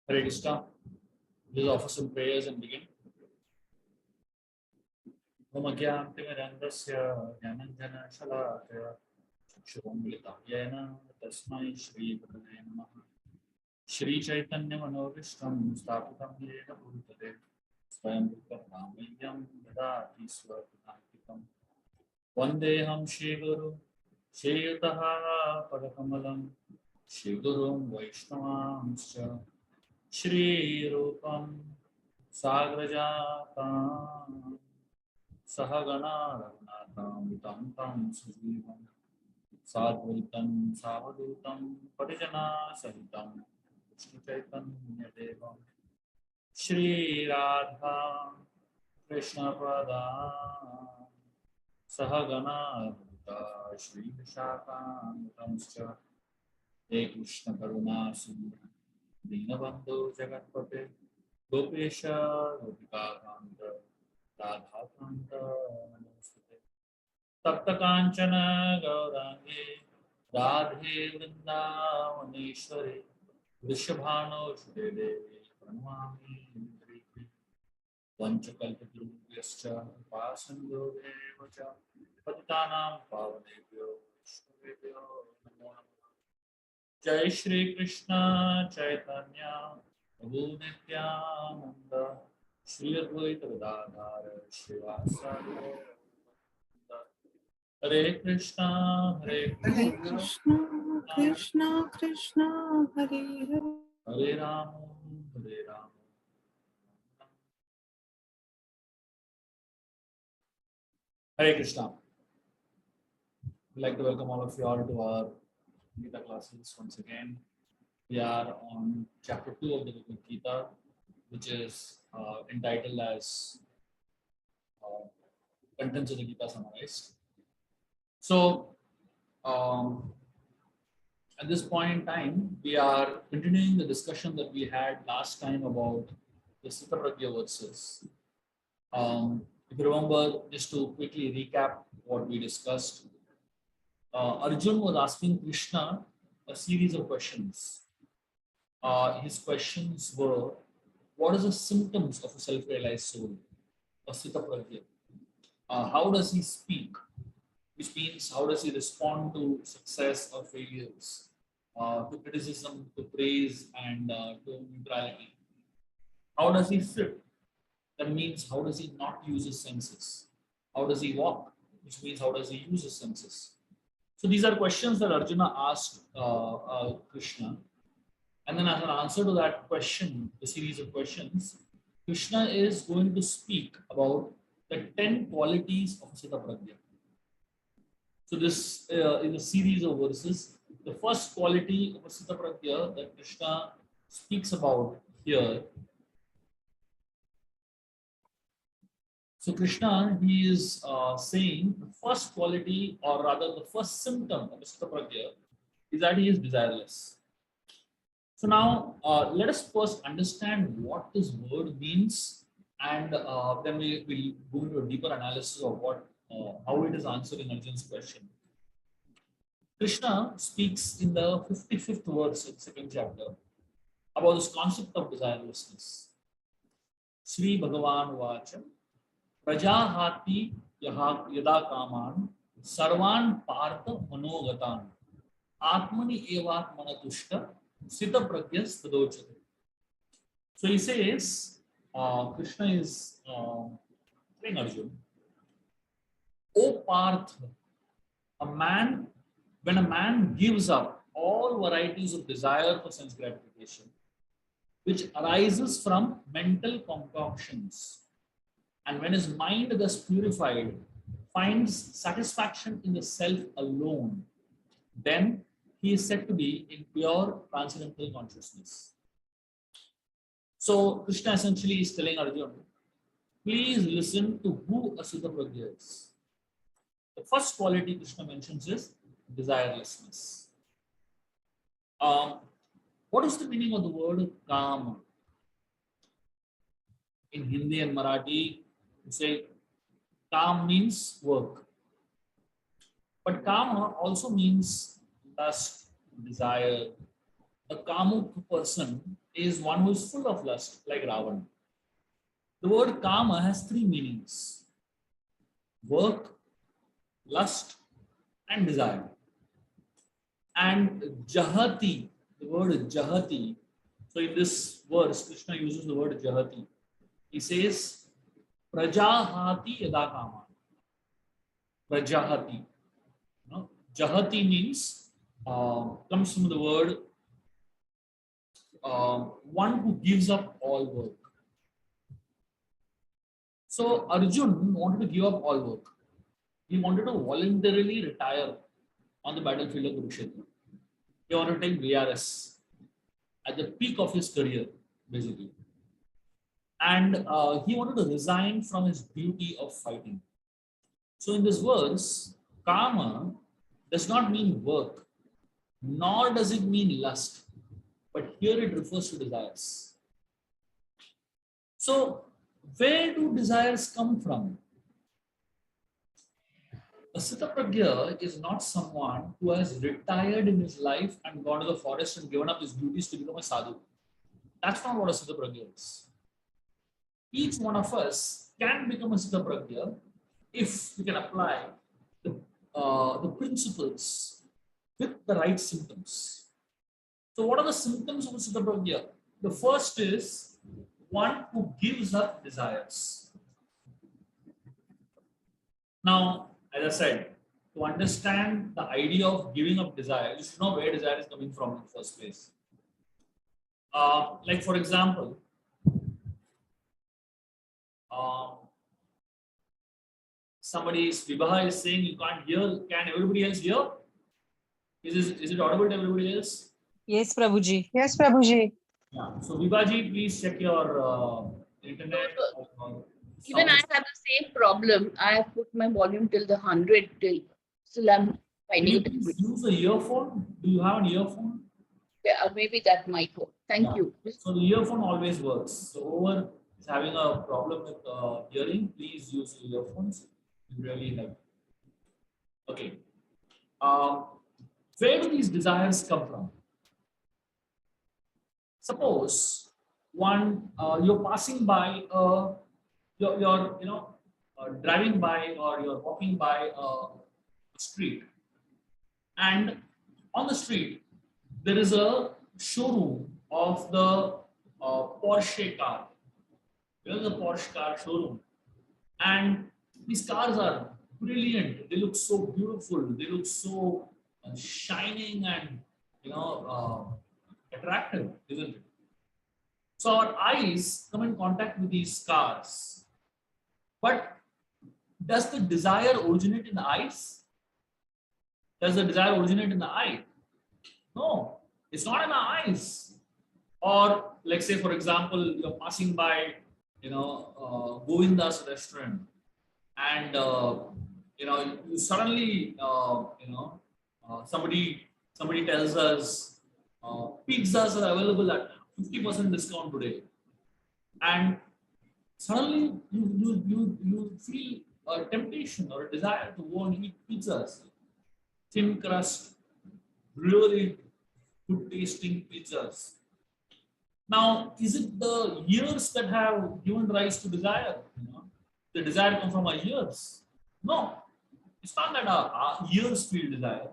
Hare Krishna. We'll offer some prayers and begin. Om Agyantimirandasya Jnananjana Shalakaya Shubha Vilas Tasmai Shri Gurave Namaha. Shri Chaitanya Manobishtam Sthapitam Yena Bhutale Swayam Bhutalamayam Dadati Swapadankam Vandeham Shri Guru Shri Yutaha Padakamalam Shri Gurum Vaishnavamscha Shri Rupam Sagrajatam Sahagana Raghunatham Tam Sujivam Sadvaitam Savadutam Parijana Sahitam Vishnu Chaitanya Devam Shri Radha Krishna Pada Sahagana Bhuta Shri Vishakam Tamscha He Krishna Karuna Sindhu Dinabandhu Jagatpate Gopesha Gopika Kanta Radha Kanta Namaste Tapta Kanchana Gaurangi Radhe Vrindavaneshwari Vrishabhano Shri Devi Pranamami Indriki Vanchakalpatarubhyascha Pasando Devacha Patitanam Pavanebhyo Vishnovebhyo Namo Namaha Jai Shri Krishna Chaitanya Prabhu Nityananda Shri Advaita Gadadhara Srivasadi Hare Krishna Hare Hare Krishna, Krishna Krishna, Hare Hare. Hare Rama Hare Rama. Hare Krishna. I'd like to welcome all of you all to our Gita classes once again. We are on chapter 2 of the Bhagavad Gita, which is entitled as Contents of the Gita Summarized. So, at this point in time, we are continuing the discussion that we had last time about the Sita Pragya verses. If you remember, just to quickly recap what we discussed, Arjun was asking Krishna a series of questions. His questions were, what are the symptoms of a self-realized soul, a Sita Pragya? How does he speak? Which means, how does he respond to success or failures, to criticism, to praise, and to neutrality? How does he sit? That means, how does he not use his senses? How does he walk? Which means, how does he use his senses? So these are questions that Arjuna asked Krishna. And then as an answer to that question, the series of questions, Krishna is going to speak about the 10 qualities of Sita Pragya. So this is a series of verses. The first quality of a Sita Pragya that Krishna speaks about here. So Krishna, he is saying the first quality, or rather the first symptom of a Sita Pragya is that he is desireless. So now let us first understand what this word means, and then we will go into a deeper analysis of what how it is answering Arjun's question. Krishna speaks in the 55th verse of the second chapter about this concept of desirelessness. Sri Bhagavan Vacha Prajahati Yada Kaman Sarvan Partha Manogatan Atmani Evat Manatushta Sita Pragyas Tadochate. So he says, Krishna is telling Arjuna, O Partha, when a man gives up all varieties of desire for sense gratification, which arises from mental concoctions, and when his mind thus purified finds satisfaction in the self alone, then he is said to be in pure transcendental consciousness. So Krishna essentially is telling Arjuna, please listen to who a Sita Pragya is. The first quality Krishna mentions is desirelessness. What is the meaning of the word kama? In Hindi and Marathi, we say kam means work. But kama also means lust, desire. A kamuk person is one who is full of lust, like Ravana. The word kama has three meanings: work, lust, and desire. And jahati, the word jahati. So in this verse, Krishna uses the word jahati. He says, prajahati yada kama. Prajahati. Jahati means, comes from the word one who gives up all work. So Arjun wanted to give up all work. He wanted to voluntarily retire on the battlefield of Kurukshetra. He wanted to take VRS at the peak of his career, basically. And he wanted to resign from his duty of fighting. So in this verse, kama does not mean work, nor does it mean lust, but here it refers to desires. So where do desires come from? A Sthitapragya is not someone who has retired in his life and gone to the forest and given up his duties to become a sadhu. That's not what a Sthitapragya is. Each one of us can become a Sthitapragya if we can apply the principles with the right symptoms. So what are the symptoms of a Sthitapragya? The first is one who gives up desires. Now, as I said, to understand the idea of giving up desire, you should know where desire is coming from in the first place. Like for example, somebody's Vibaha is saying you can't hear. Can everybody else hear? Is it audible to everybody else? Yes, Prabhuji. Yes, Prabhuji. Yeah. So Vibaji, please check your internet. Even I have the same problem. I have put my volume till the 100 till still I'm Can finding you it. please use a earphone? Do you have an earphone? Yeah, maybe that might work. Thank Yeah. you. So the earphone always works. So whoever is having a problem with hearing, please use earphones. It really help. Okay. Where do these desires come from? Suppose one you're passing by, you're driving by or you're walking by a street, and on the street there is a showroom of the Porsche car. There is a Porsche car showroom, and these cars are brilliant. They look so beautiful. They look so shining and attractive, isn't it? So our eyes come in contact with these cars, but does the desire originate in the eyes? Does the desire originate in the eye? No, it's not in the eyes. Or like say, for example, you're passing by, Govinda's restaurant, and you suddenly, somebody tells us pizzas are available at 50% discount today, and suddenly you feel a temptation or a desire to go and eat pizzas, thin crust, really good tasting pizzas. Now, is it the ears that have given rise to desire? The desire comes from our ears. No, it's not that our ears feel desire.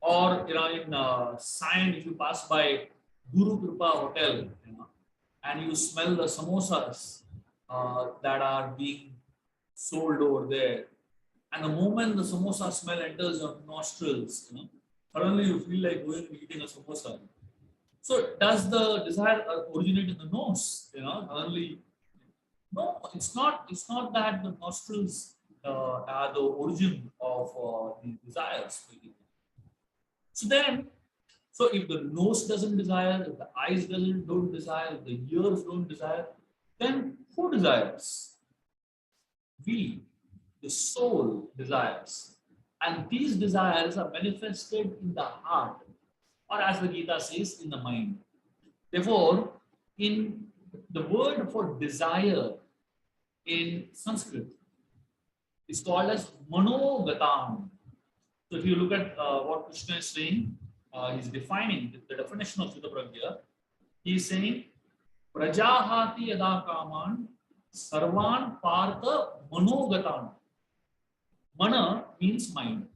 Or in Sion, if you pass by Guru Kripa Hotel, and you smell the samosas that are being sold over there, and the moment the samosa smell enters your nostrils, suddenly you feel like going and eating a samosa. So does the desire originate in the nose? Suddenly, no, it's not. It's not that the nostrils are the origin of the desires. So if the nose doesn't desire, if the eyes don't desire, if the ears don't desire, then who desires? We, the soul, desires. And these desires are manifested in the heart, or as the Gita says, in the mind. Therefore, in the word for desire in Sanskrit is called as manogatam. So if you look at what Krishna is saying, he's defining the definition of Sthitapragya. He is saying, Prajahati yada kaman sarvan partha manogatan. Mana means mind.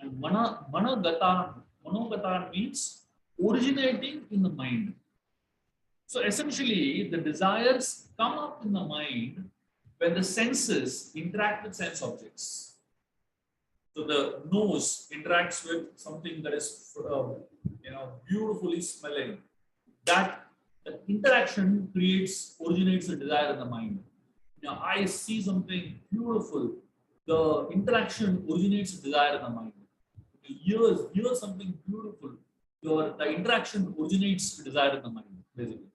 And manogatan means originating in the mind. So essentially, the desires come up in the mind when the senses interact with sense objects. So the nose interacts with something that is, beautifully smelling. That interaction originates a desire in the mind. I see something beautiful. The interaction originates a desire in the mind. You hear something beautiful. The interaction originates a desire in the mind, basically.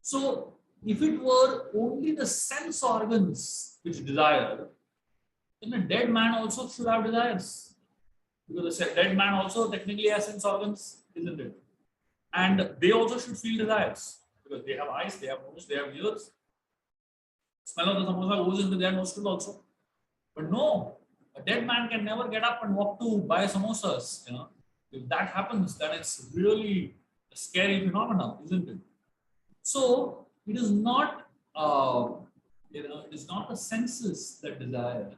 So, if it were only the sense organs which desire, then a dead man also should have desires. Because a dead man also technically has sense organs, isn't it? And they also should feel desires. Because they have eyes, they have nose, they have ears. Smell of the samosa goes into their nostril also. But no, a dead man can never get up and walk to buy samosas. If that happens, then it's really a scary phenomenon, isn't it? So it is not, it is not the senses that desire,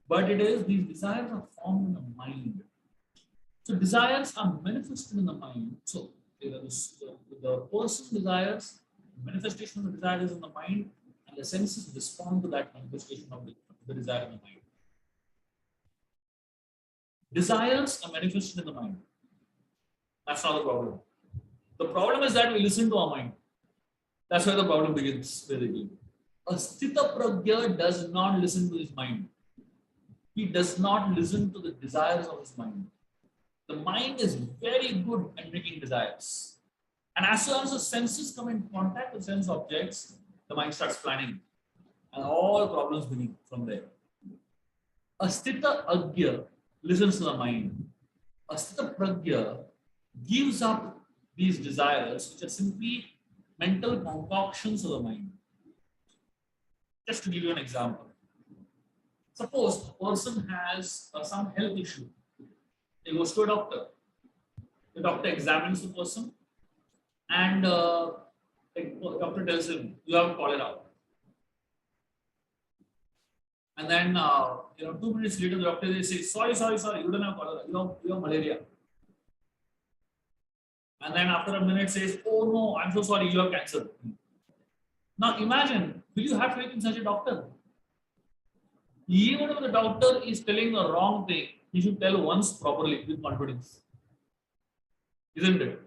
but it is these desires are formed in the mind. So desires are manifested in the mind. So the person desires, manifestation of the desire is in the mind, and the senses respond to that manifestation of the desire in the mind. Desires are manifested in the mind. That's not the problem. The problem is that we listen to our mind. That's where the problem begins, basically. A Sthita Pragya does not listen to his mind. He does not listen to the desires of his mind. The mind is very good at making desires. And as soon as the senses come in contact with sense objects, the mind starts planning. And all problems begin from there. A Sthita Agya listens to the mind. A Sthita Pragya gives up these desires, which are simply mental concoctions of the mind. Just to give you an example. Suppose a person has some health issue. He goes to a doctor. The doctor examines the person and the doctor tells him, you have cholera. And then 2 minutes later, the doctor says, sorry, you don't have cholera, you have malaria. And then after a minute says, oh no, I'm so sorry, you have cancer. Now imagine, will you have faith in such a doctor? Even if the doctor is telling the wrong thing, he should tell once properly with confidence. Isn't it?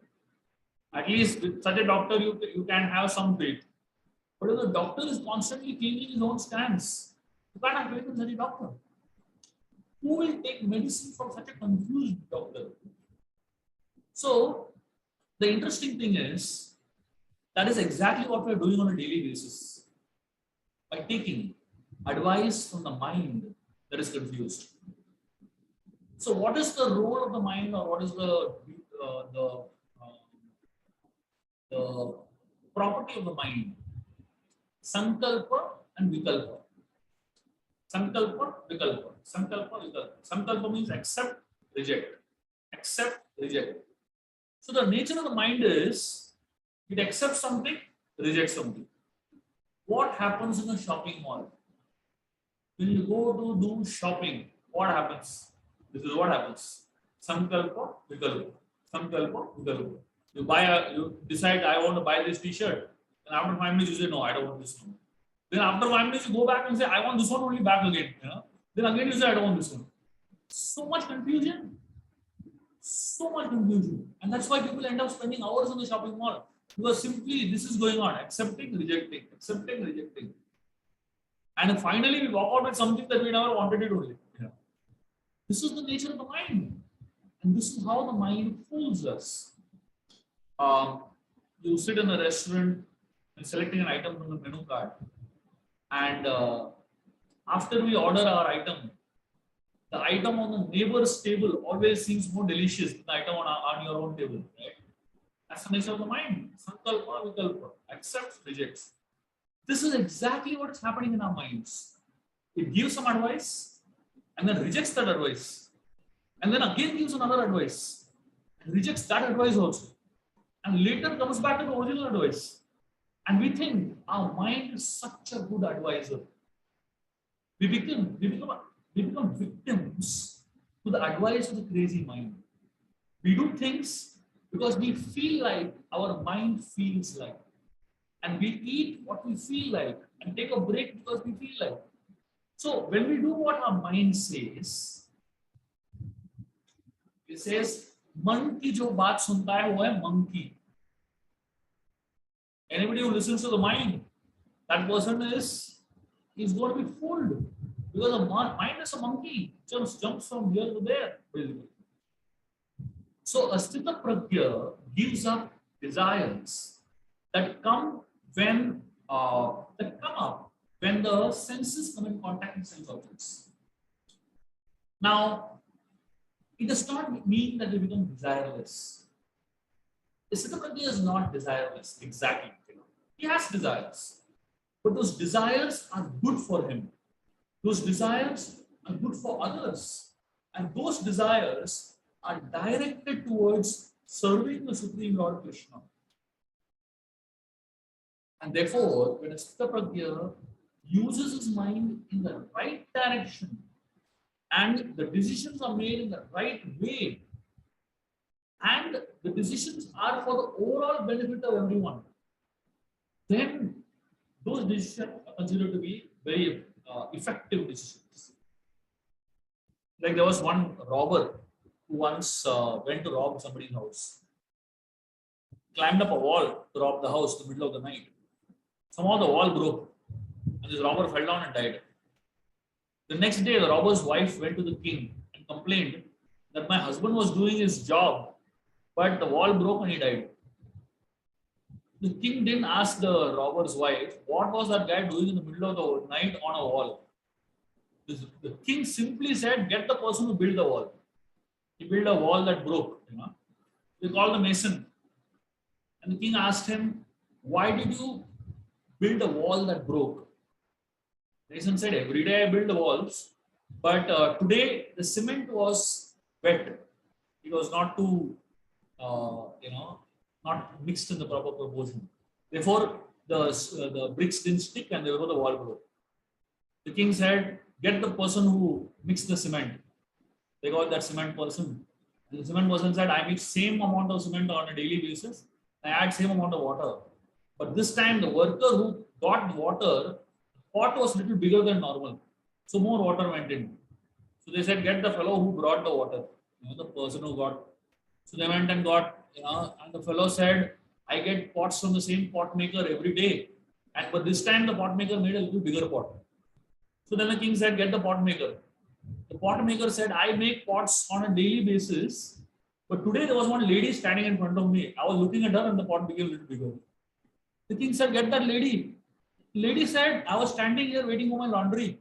At least with such a doctor, you can have some faith. But if the doctor is constantly changing his own stance, you can't have faith in such a doctor. Who will take medicine from such a confused doctor? So, the interesting thing is, that is exactly what we are doing on a daily basis. By taking advice from the mind that is confused. So what is the role of the mind, or what is the property of the mind? Sankalpa and Vikalpa. Sankalpa, Vikalpa. Sankalpa, Vikalpa. Sankalpa means accept, reject. Accept, reject. So the nature of the mind is, it accepts something, rejects something. What happens in a shopping mall? When you go to do shopping, what happens? This is what happens. Sankalpa, Vikalpa. Sankalpa, Vikalpa. You decide, I want to buy this t-shirt. And after 5 minutes, you say, no, I don't want this one. Then after 5 minutes, you go back and say, I want this one only back again. Then again you say, I don't want this one. So much confusion. So much confusion. And that's why people end up spending hours in the shopping mall. Because simply this is going on. Accepting, rejecting. Accepting, rejecting. And finally we walk out with something that we never wanted it only. This is the nature of the mind. And this is how the mind fools us. You sit in a restaurant and selecting an item from the menu card. And after we order our item, the item on the neighbor's table always seems more delicious than the item on your own table. Right? That's the nature of the mind. Sankalpa, Vikalpa. Accepts, rejects. This is exactly what is happening in our minds. It gives some advice and then rejects that advice. And then again gives another advice. And rejects that advice also. and later comes back to the original advice. And we think our mind is such a good advisor. We become, we become, we become victims to the advice of the crazy mind. We do things because we feel like our mind feels like. And we eat what we feel like and take a break because we feel like. So when we do what our mind says, it says, मन की जो बात सुनता है वो है monkey. Anybody who listens to the mind, that person is going to be fooled because the mind is a monkey, jumps from here to there, basically. So a sthita pragya gives up desires that come when up when the senses come in contact with sense objects. Now, it does not mean that we become desireless. The sthita pragya is not desireless exactly. He has desires, but those desires are good for him. Those desires are good for others, and those desires are directed towards serving the Supreme Lord Krishna. And therefore, when a sthita pragya uses his mind in the right direction and the decisions are made in the right way, and the decisions are for the overall benefit of everyone, then those decisions are considered to be very effective decisions. Like there was one robber who once went to rob somebody's house, climbed up a wall to rob the house in the middle of the night. Somehow the wall broke and this robber fell down and died. The next day, the robber's wife went to the king and complained that my husband was doing his job, but the wall broke and he died. The king didn't ask the robber's wife, what was that guy doing in the middle of the night on a wall? The king simply said, get the person who built the wall. He built a wall that broke. They called the mason. And the king asked him, why did you build a wall that broke? The mason said, every day I build the walls, but today the cement was wet. It was not too, not mixed in the proper proportion. Therefore, the bricks didn't stick and therefore the wall broke. The king said, get the person who mixed the cement. They got that cement person. And the cement person said, I mix same amount of cement on a daily basis. I add same amount of water. But this time the worker who got the water, the pot was a little bigger than normal. So more water went in. So they said, get the fellow who brought the water. The person who got. So they went and got, and the fellow said, I get pots from the same pot maker every day. But this time the pot maker made a little bigger pot. So then the king said, get the pot maker. The pot maker said, I make pots on a daily basis. But today there was one lady standing in front of me. I was looking at her and the pot became a little bigger. The king said, get that lady. The lady said, I was standing here waiting for my laundry.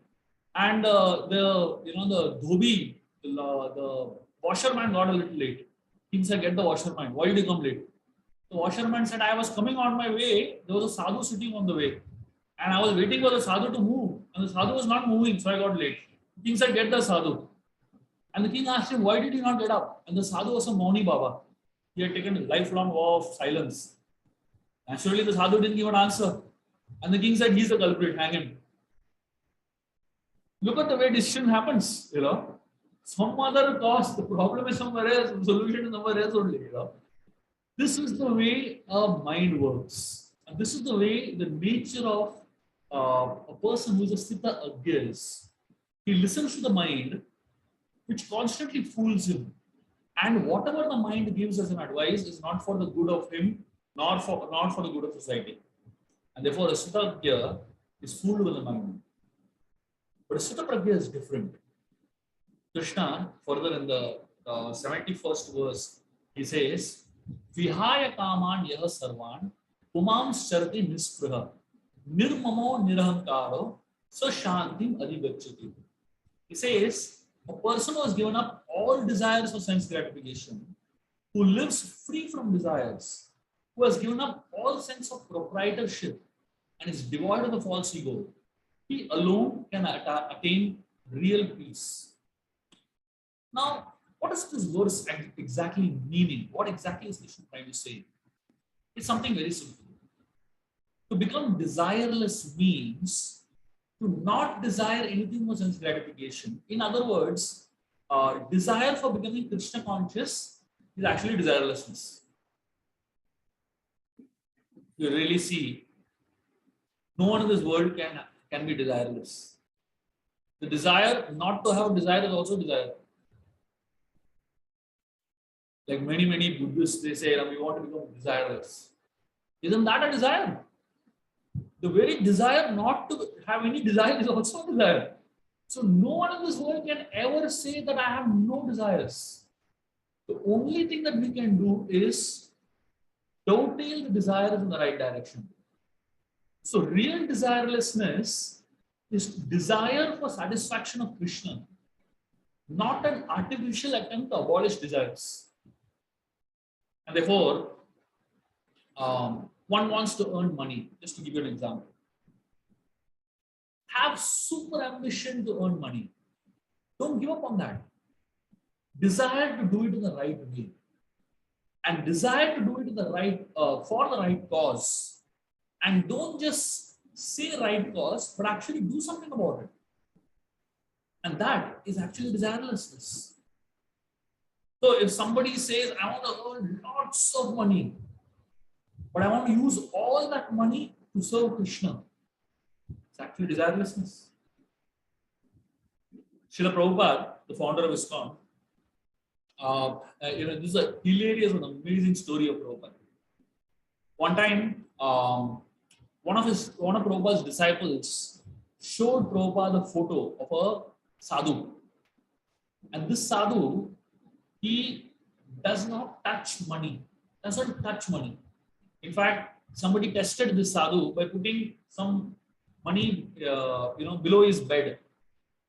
And the dhobi, the washerman got a little late. King said, get the washerman. Why did you come late? The washerman said, I was coming on my way. There was a sadhu sitting on the way. And I was waiting for the sadhu to move. And the sadhu was not moving, so I got late. The king said, get the sadhu. And the king asked him, why did he not get up? And the sadhu was a Mauni Baba. He had taken a lifelong vow of silence. Naturally, the sadhu didn't even answer. And the king said, he's the culprit, hang him. Look at the way decision happens, Some other cause, the problem is somewhere else, the solution is somewhere else only, This is the way our mind works. And this is the way the nature of a person who is a sthita agya is. He listens to the mind, which constantly fools him. And whatever the mind gives as an advice is not for the good of him, nor for the good of society. And therefore, a sthita agya is fooled with the mind. But a sthita pragya is different. Krishna, further in the 71st verse, he says, Vihaya kaman yaha sarvan, pumam sharti nispraha, nirmamo nirahankaro, so shantim adhigacchati. He says, a person who has given up all desires for sense gratification, who lives free from desires, who has given up all sense of proprietorship and is devoid of the false ego, he alone can attain real peace. Now, what does this verse exactly meaning? What exactly is Krishna trying to say? It's something very simple. To become desireless means to not desire anything for sense gratification. In other words, desire for becoming Krishna conscious is actually desirelessness. You really see, no one in this world can be desireless. The desire not to have desire is also desire. Like many Buddhists, they say, we want to become desireless. Isn't that a desire? The very desire not to have any desire is also a desire. So no one in this world can ever say that I have no desires. The only thing that we can do is dovetail the desires in the right direction. So real desirelessness is desire for satisfaction of Krishna, not an artificial attempt to abolish desires. And therefore, one wants to earn money. Just to give you an example. Have super ambition to earn money. Don't give up on that. Desire to do it in the right way. And desire to do it in the right for the right cause. And don't just say right cause, but actually do something about it. And that is actually desirelessness. So if somebody says, I want to earn lots of money, but I want to use all that money to serve Krishna, it's actually desirelessness. Srila Prabhupada, the founder of ISKCON, this is a hilarious and amazing story of Prabhupada. One time, one of Prabhupada's disciples showed Prabhupada a photo of a sadhu. And this sadhu, he does not touch money. Doesn't touch money. In fact, somebody tested this sadhu by putting some money, below his bed.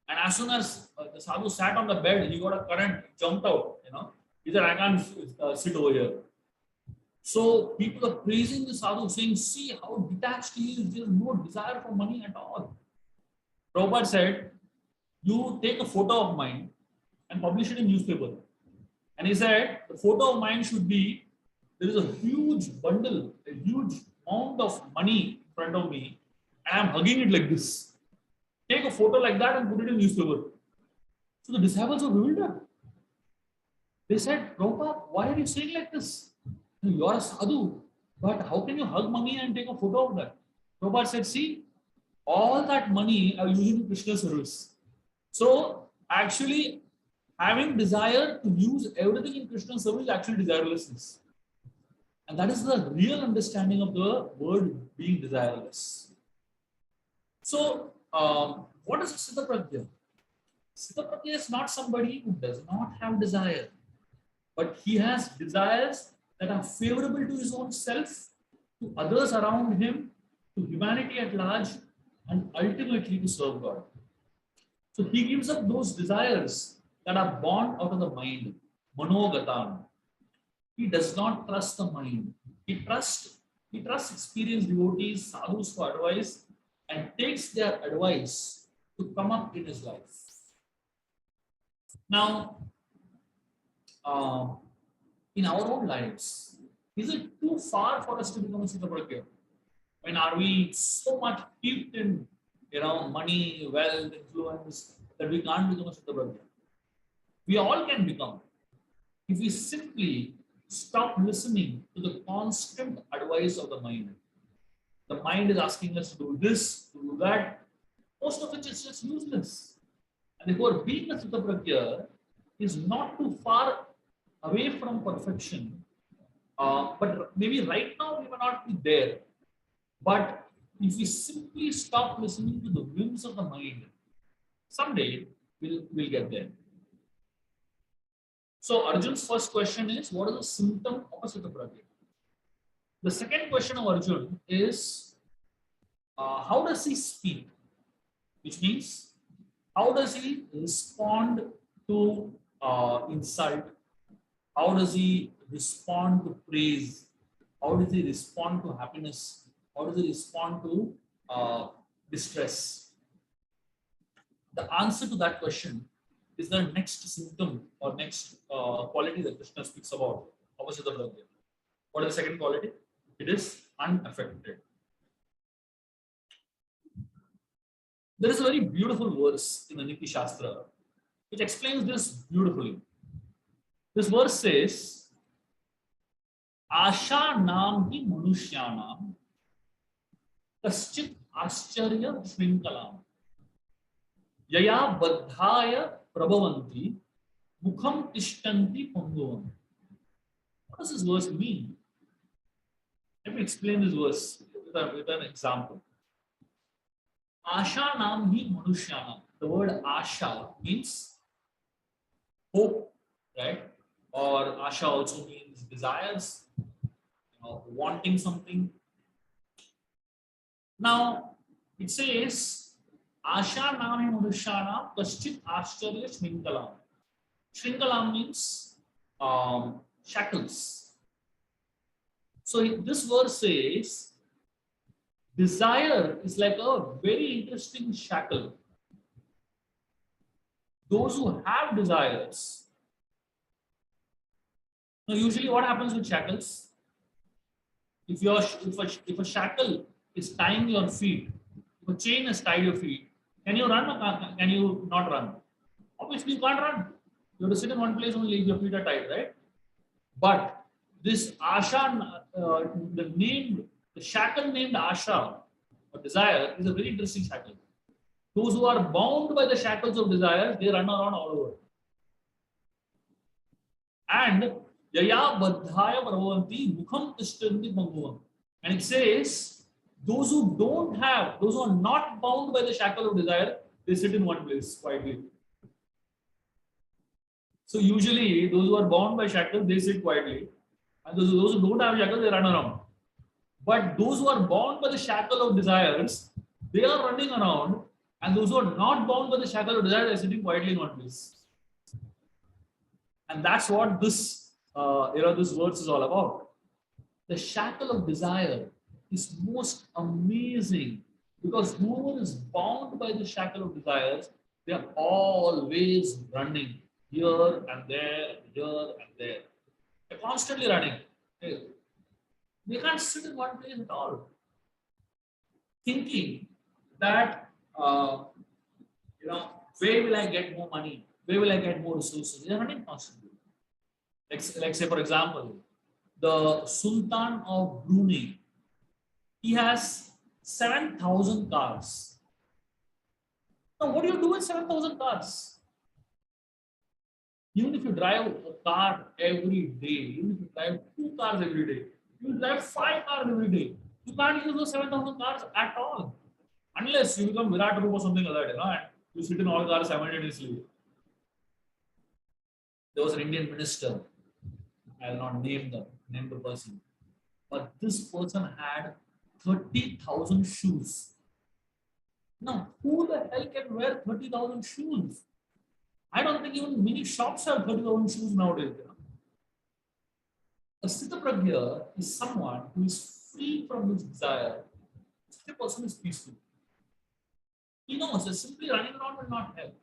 And as soon as the sadhu sat on the bed, he got a current, jumped out. He said, I can't sit over here. So people are praising the sadhu, saying, see how detached he is. There is no desire for money at all. Prabhupada said, you take a photo of mine and publish it in newspaper. And he said, the photo of mine should be, there is a huge bundle, a huge amount of money in front of me, and I'm hugging it like this. Take a photo like that and put it in newspaper. So the disciples were bewildered. They said, Prabhupada, why are you saying like this? You are a sadhu, but how can you hug money and take a photo of that? Prabhupada said, see, all that money are using in Krishna service. So actually, having desire to use everything in Krishna service is actually desirelessness. And that is the real understanding of the word being desireless. So, what is Siddha Prajna? Siddha Prajna is not somebody who does not have desire, but he has desires that are favorable to his own self, to others around him, to humanity at large, and ultimately to serve God. So he gives up those desires that are born out of the mind, manogatan. He does not trust the mind. He trusts experienced devotees, sadhus for advice, and takes their advice to come up in his life. Now, in our own lives, is it too far for us to become a Siddha Prajna? When are we so much steeped in money, wealth, influence that we can't become a Siddha Prajna? We all can become if we simply stop listening to the constant advice of the mind. The mind is asking us to do this, to do that, most of which is just useless. And therefore, being a Siddha Prajna is not too far away from perfection. But maybe right now we may not be there. But if we simply stop listening to the whims of the mind, someday we'll get there. So Arjun's first question is, what is the symptom of a Siddha Prajna? The second question of Arjun is, how does he speak? Which means, how does he respond to insult? How does he respond to praise? How does he respond to happiness? How does he respond to distress? The answer to that question is the next symptom or next quality that Krishna speaks about of a Siddha Prajna. What is the second quality? It is unaffected. There is a very beautiful verse in the Niti Shastra which explains this beautifully. This verse says, Asha nam hi manushyanam kaschit ascharya shrinkalam yaya baddhaya prabhavanti mukham tishtanti panduvam. What does this verse mean? Let me explain this verse with an example. Asha nam hi manushyanam. The word Asha means hope, right? Or Asha also means desires, wanting something. Now it says Asha nam hi manushyanam kaschit ascharya shrinkalam. Shrinkalam means shackles. So this verse says desire is like a very interesting shackle. Those who have desires. Now, usually, what happens with shackles? If a shackle is tying your feet, if a chain is tied your feet, can you run or can you not run? Obviously, you can't run. You have to sit in one place only if your feet are tied, right? But this Asha, the shackle named Asha or desire is a very interesting shackle. Those who are bound by the shackles of desire, they run around all over. And Yaya Baddhaya Prabhavanti Mukham Tishtanti Panduvam. And it says, those who are not bound by the shackle of desire, they sit in one place quietly. So usually, those who are bound by shackles, they sit quietly. And those who don't have shackles, they run around. But those who are bound by the shackle of desires, they are running around. And those who are not bound by the shackle of desire, they are sitting quietly in one place. And that's what this verse is all about. The shackle of desire is most amazing because whoever is bound by the shackle of desires, they are always running here and there, here and there. They're constantly running. They can't sit in one place at all. Thinking that, where will I get more money? Where will I get more resources? They're running constantly. Like say, for example, the Sultan of Brunei, he has 7,000 cars. Now, what do you do with 7,000 cars? Even if you drive a car every day, even if you drive 2 cars every day, you drive 5 cars every day, you can't use those 7,000 cars at all. Unless you become Virat Roop or something like that, and you sit in all cars simultaneously. There was an Indian minister, I will not name the person, but this person had 30,000 shoes. Now, who the hell can wear 30,000 shoes? I don't think even many shops have 30,000 shoes nowadays. A Sthitaprajna is someone who is free from his desire. Such a person is peaceful. He knows that simply running around will not help.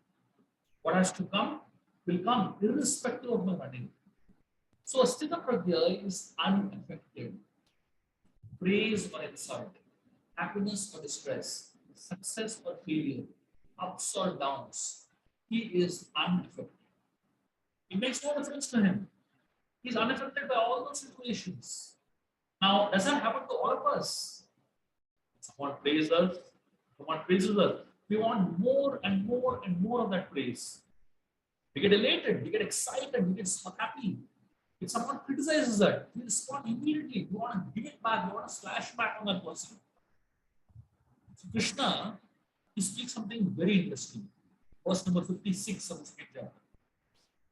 What has to come will come, irrespective of my running. So, a Sthitaprajna is unaffected. Praise or insult, happiness or distress, success or failure, ups or downs, he is unaffected. It makes no difference to him. He is unaffected by all those situations. Now, does that happen to all of us? Someone praises us. We want more and more and more of that praise. We get elated, we get excited, we get so happy. If someone criticizes that, we respond immediately. We want to give it back, we want to slash back on that person. So Krishna, he speaks something very interesting. Verse number 56 of the second chapter.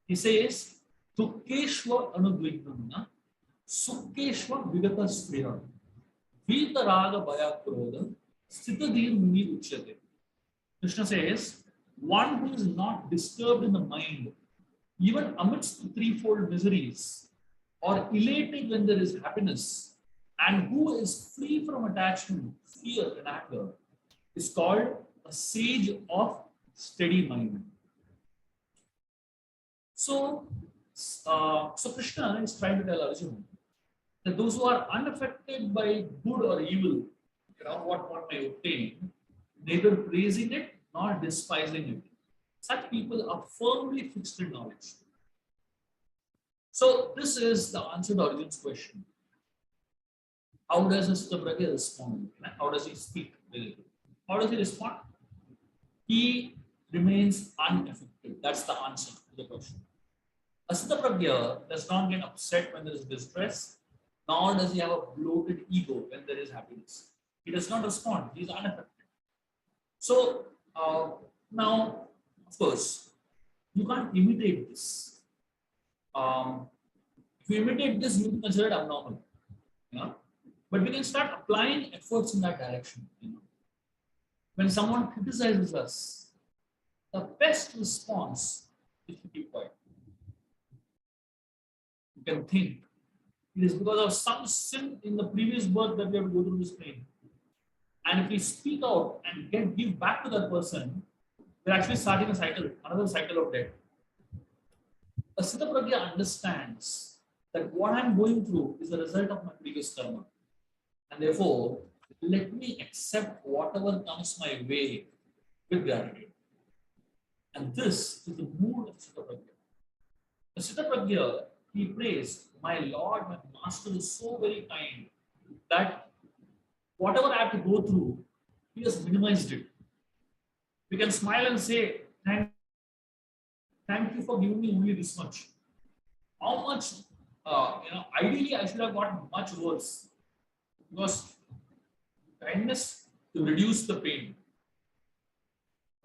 He says, Tukkeshwa anudvignamna, Sukkeshwa vigata spriya, Vita raga bhaya krodha, Sthitadir muni uchyate. Krishna says, one who is not disturbed in the mind, even amidst the threefold miseries, or elated when there is happiness, and who is free from attachment, fear, and anger, is called a sage of steady mind. So Krishna is trying to tell Arjuna that those who are unaffected by good or evil, what one may obtain, neither praising it nor despising it. Such people are firmly fixed in knowledge. So this is the answer to Arjun's question. How does Sthitapragya respond? How does he speak? How does he respond? He remains unaffected. That's the answer to the question. Sthitapragya does not get upset when there is distress, nor does he have a bloated ego when there is happiness. He does not respond. He is unaffected. So now, of course, you can't imitate this. If you imitate this, you will be considered abnormal. But we can start applying efforts in that direction. When someone criticizes us, the best response is to keep quiet. You can think it is because of some sin in the previous birth that we have to go through this pain. And if we speak out and give back to that person, we're actually starting a cycle, another cycle of death. A Sthitapragya understands that what I'm going through is the result of my previous karma. And therefore, let me accept whatever comes my way with gratitude. And this is the mood of Sthitapragya. The Sthitapragya, he prays, my Lord, my Master is so very kind that whatever I have to go through, he has minimized it. We can smile and say, thank you for giving me only this much. How much, ideally I should have gotten much worse. Because kindness to reduce the pain.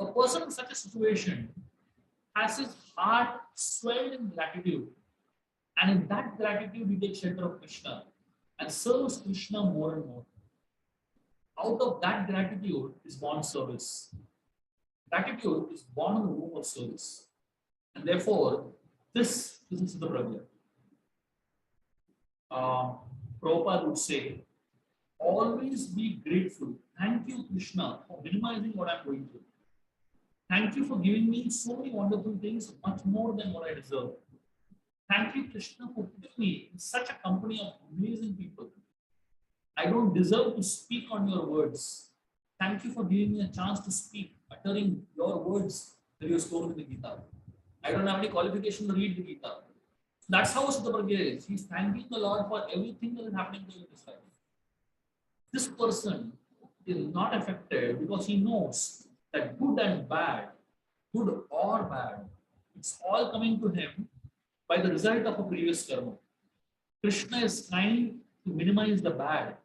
A person in such a situation has his heart swelled in gratitude. And in that gratitude, he takes shelter of Krishna and serves Krishna more and more. Out of that gratitude is born service. Gratitude is born in the womb of service. And therefore, this is the Prabhupada. Prabhupada would say, always be grateful. Thank you, Krishna, for minimizing what I'm going through. Thank you for giving me so many wonderful things, much more than what I deserve. Thank you, Krishna, for putting me in such a company of amazing people. I don't deserve to speak on your words. Thank you for giving me a chance to speak, uttering your words that you spoke in the Gita. I don't have any qualification to read the Gita. That's how Sthitapragya is. He's thanking the Lord for everything that is happening to him in his life. This person is not affected because he knows that good and bad, good or bad, it's all coming to him by the result of a previous karma. Krishna is trying to minimize the bad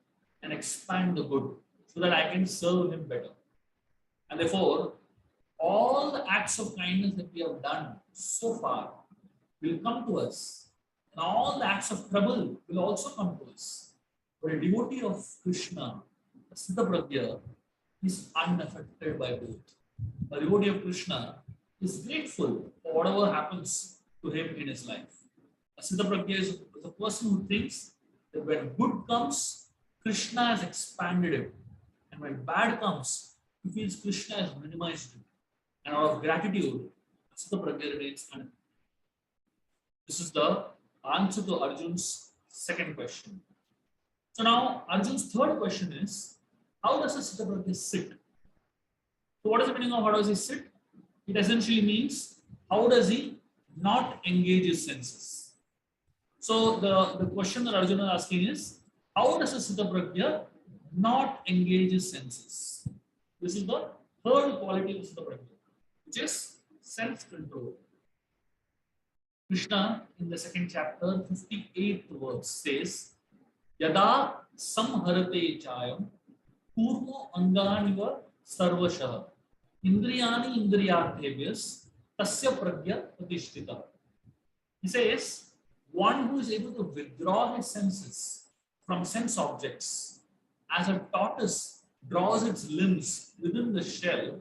and expand the good so that I can serve him better. And therefore, all the acts of kindness that we have done so far will come to us. And all the acts of trouble will also come to us. But a devotee of Krishna, a Sthitapragya, is unaffected by both. A devotee of Krishna is grateful for whatever happens to him in his life. A Sthitapragya is a person who thinks that when good comes, Krishna has expanded it. And when bad comes, he feels Krishna has minimized it. And out of gratitude, Sthitapragya remains unaffected. This is the answer to Arjun's second question. So now Arjun's third question is, how does a Sthitapragya sit? So what is the meaning of how does he sit? It essentially means how does he not engage his senses? So the question that Arjuna is asking is, how does a Sthitapragya not engage his senses? This is the third quality of Sthitapragya, which is self-control. Krishna in the second chapter, 58th verse says, Yada samharate chayam purmo angganiva sarvashah indriyani indriyarthebhyas tasya pragya pratishtita. He says, one who is able to withdraw his senses from sense objects as a tortoise draws its limbs within the shell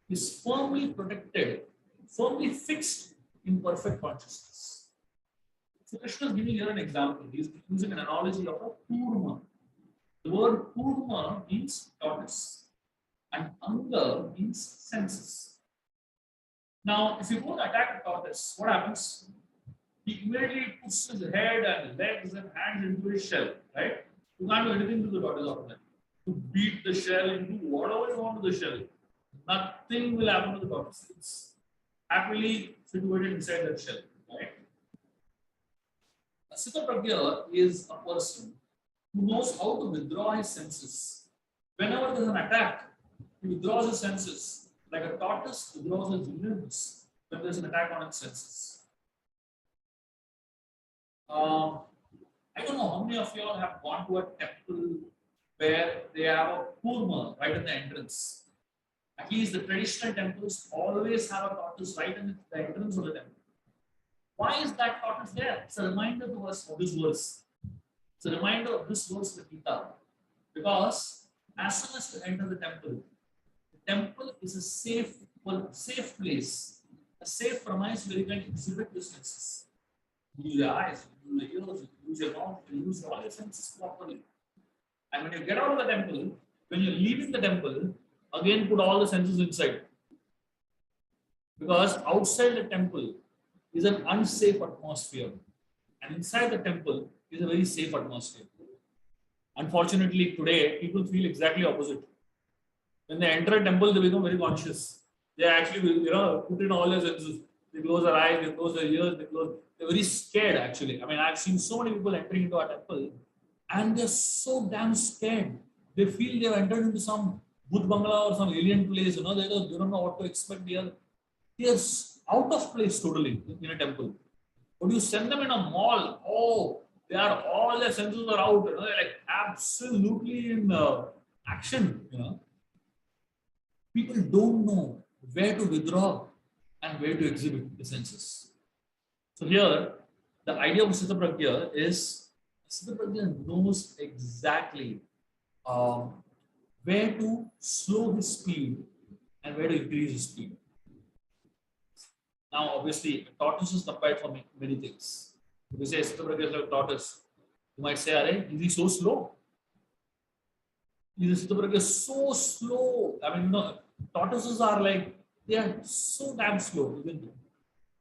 is firmly protected, firmly fixed in perfect consciousness. So Krishna is giving here an example. He is using an analogy of a purma. The word purma means tortoise and anga means senses. Now, if you go to attack a tortoise, what happens? he immediately puts his head and legs and hands into his shell, right? You can't do anything to the tortoise after that. To beat the shell into whatever you want to the shell, nothing will happen to the tortoise. It's happily situated inside that shell, right? A Sthitaprajna is a person who knows how to withdraw his senses. Whenever there's an attack, he withdraws his senses, like a tortoise withdraws its limbs when there's an attack on its senses. I don't know how many of you all have gone to a temple where they have a kurma right in the entrance. At least the traditional temples always have a tortoise right in the entrance of the temple. Why is that tortoise there? It's a reminder to us of this verse. It's a reminder of this verse of the Gita. Because as soon as you enter the temple is a safe place, a safe premise where you can exhibit your senses. Use your eyes, use your ears, use your mouth, use all your senses properly. And when you get out of the temple, when you're leaving the temple, again put all the senses inside. Because outside the temple is an unsafe atmosphere. And inside the temple is a very safe atmosphere. Unfortunately, today, people feel exactly opposite. When they enter a temple, they become very conscious. They actually, put in all their senses. They close their eyes, they close their ears, they're very scared actually. I mean, I've seen so many people entering into a temple and they're so damn scared. They feel they've entered into some Bhut Bangla or some alien place, they don't know what to expect here. They're out of place totally in a temple. But you send them in a mall, all their senses are out, they're like absolutely in action, People don't know where to withdraw and where to exhibit the senses. So here, the idea of Sthitaprajna is Sthitaprajna knows exactly where to slow his speed and where to increase his speed. Now, obviously, a tortoise is compared for many things. If you say Sthitaprajna is like a tortoise, you might say, "Are, is he so slow? Is Sthitaprajna so slow?" I mean, tortoises are like, they are so damn slow, isn't it?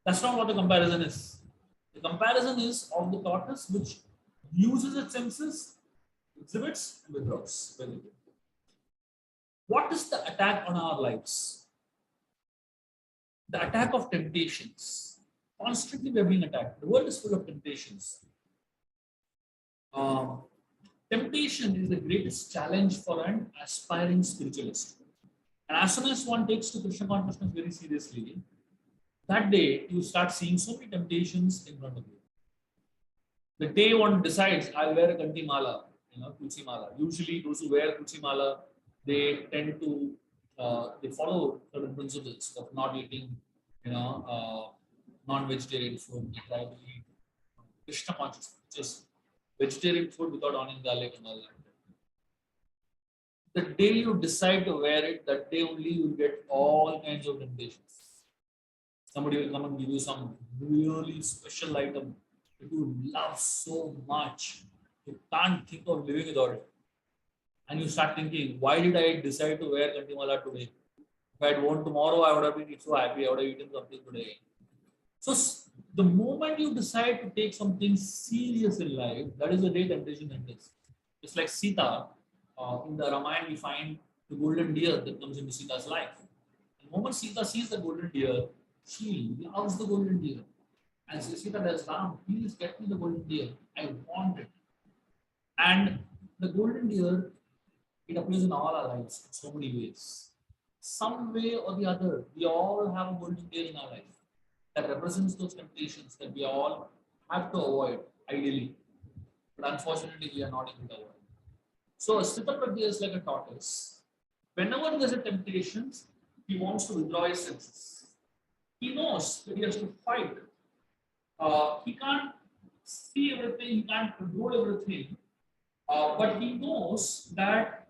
That's not what the comparison is. The comparison is of the tortoise which uses its senses, exhibits, and withdraws. What is the attack on our lives? The attack of temptations. Constantly we are being attacked. The world is full of temptations. Temptation is the greatest challenge for an aspiring spiritualist. And as soon as one takes to Krishna consciousness very seriously, that day you start seeing so many temptations in front of you. The day one decides, I'll wear a Kanti Mala, Tulsi Mala. Usually those who wear Tulsi Mala, they tend to, they follow certain principles of not eating, non-vegetarian food. They try to eat Krishna consciousness, just vegetarian food without onion, garlic and all that. The day you decide to wear it, that day only you will get all kinds of temptations. Somebody will come and give you some really special item that you love so much. You can't think of living without it. And you start thinking, why did I decide to wear Kanti Mala today? If I had worn tomorrow, I would have been so happy. I would have eaten something today. So the moment you decide to take something serious in life, that is the day temptation enters. It's like Sita. In the Ramayana, we find the golden deer that comes into Sita's life. The moment Sita sees the golden deer, she loves the golden deer. And Sita tells Ram, please get me the golden deer. I want it. And the golden deer, it appears in all our lives in so many ways. Some way or the other, we all have a golden deer in our life that represents those temptations that we all have to avoid, ideally. But unfortunately, we are not able to avoid. So a Sthitaprajna is like a tortoise. Whenever there's a temptation, he wants to withdraw his senses. He knows that he has to fight. He can't see everything, he can't control everything, but he knows that